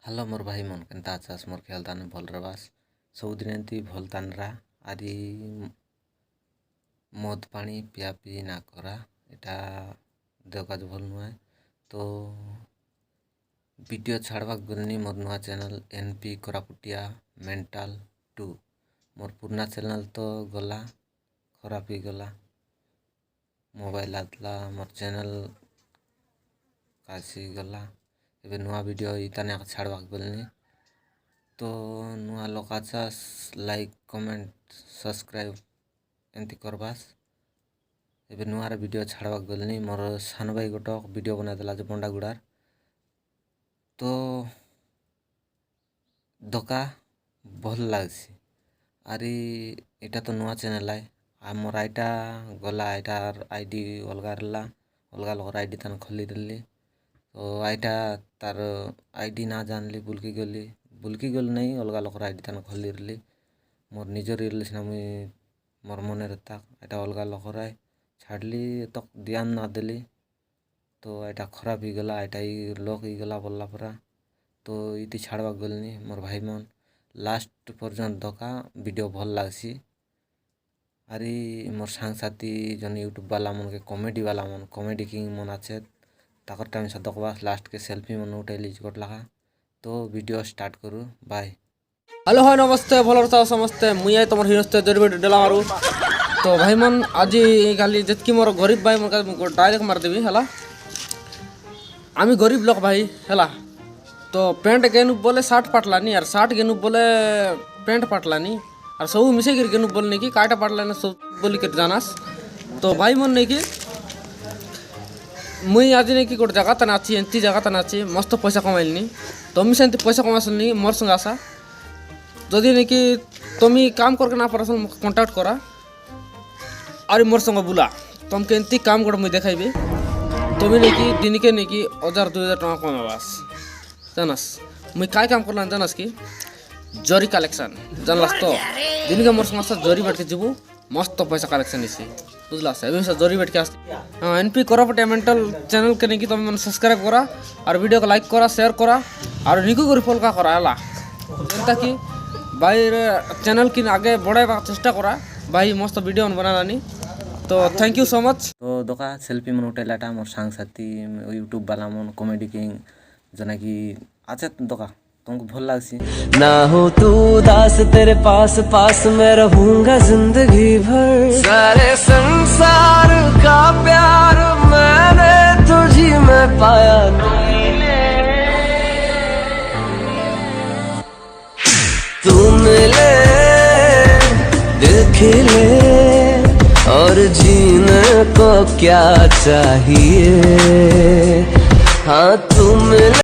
Hello मोर भाई मन केनता आछास मोर ख्याल ताने भल रबास सबुदिन एंती भल तानरा आदि मद पानी पिया पी ना करा एटा देह काज भल नुहे। तो वीडियो छाड़वाक गलनी मोर नुआ चैनल एनपी कोरापुटिया मेंटल 2 मोर पुराना चैनल तो गला खराब ही गला मोबाइल आतला मोर चैनल कासी गला एबे नुआ वीडियो इताने छाड़वाक गलनी। तो नुआ लोक आछास लाइक कमेंट सब्सक्राइब एंती करबास एबे नुआर वीडियो छाड़वाक गलनी मोर सान भाई गोटक वीडियो बना देला जे बंडागुड़ार। तो धोका भल लागसी आरी एटा तो नुआ चैनल है आ मोर आईटा गला आईटार आईडी अलगा रला अलगा लोकर आईडी तान खोली देली। तो आईटा तार आईडी ना जानली बुलकी गली नहीं अलगा लोकर आईडी तान खोली रली मोर निजर रली सिना मुई मोर मने रहता आईटा अलगा लोकर आय छाड़ली तक ध्यान ना देली। तो आईटा खराब ही गला आईटा ही लोक ही गला बोलला परा। तो इति छाड़वा गलनी मोर भाई मन लास्ट पर्यंत धोका वीडियो भल लागसी आरी मोर सांग साथी जन यूट्यूब वाला मन के कॉमेडी वाला मन कॉमेडी किंग मन आछे ताकर टाइम से देखबास लास्ट के सेल्फी मन उठैली गोट लगा। तो वीडियो स्टार्ट करू बाय। हेलो हाय नमस्ते भल रहा समस्ते मुई तुम हिनस्ते जरिबे डेला मारू। तो भाई मन आज खाली जितकी मोर गरीब भाई मन डायरेक्ट मारदेवी है आमी गरीब लोक भाई है। तो पेंट गेनु बोले शार्ट पाटलानी और शार्ट गेनु बोले पेंट पाटलानी और सब मिसे कर गेनु बोलने की काटा पाटलानी सब बोली कर जानास। तो भाई मन नहीं कि मुई आज नहीं कि गोटे जगह तना अच्छी एंती जगह तना अच्छी मस्त पैसा कमाइलनी। तुम से पैसा कमासनी मोर संग आशा जदि नहीं कि तुम काम करके ना पारस कॉन्टाक्ट करा और मोर संग बुला तुमके एंती काम गोटे मुई देखाइबी तुम नहीं कि दिन के नहीं कि 1000-2000 टका कमाबास जानस। मुई काय काम करला जानस कि जरी कलेक्शन जानलास। तो दिन के मोर संग जरी बैठ के जीवू मस्त पैसा कलेक्शन इसी बुझला से जरी बैठ के हाँ एनपी कोरापुटिया मेंटल चैनल के नहीं कि तुम सब्सक्राइब करा और वीडियो को लाइक करा शेयर करा और निको कर फॉलो करा है जनता कि भाई चैनल की आगे बढ़ाई चेष्टा करा भाई मस्त वीडियो बना लानी। तो थैंक यू सो मच। तो दोका सेल्फी मन उठैलाटा मोर सांग साथी यूट्यूब वाला मन कॉमेडी किंग जना कि आछे दोका तुमको भल लागसी। ना हो तू दास तेरे पास पास मैं रहूंगा जिंदगी भर सारे संसार का प्यार मैंने तुझी में पाया तू मिले दिल खिले और जीने को क्या चाहिए हाँ तू मिले।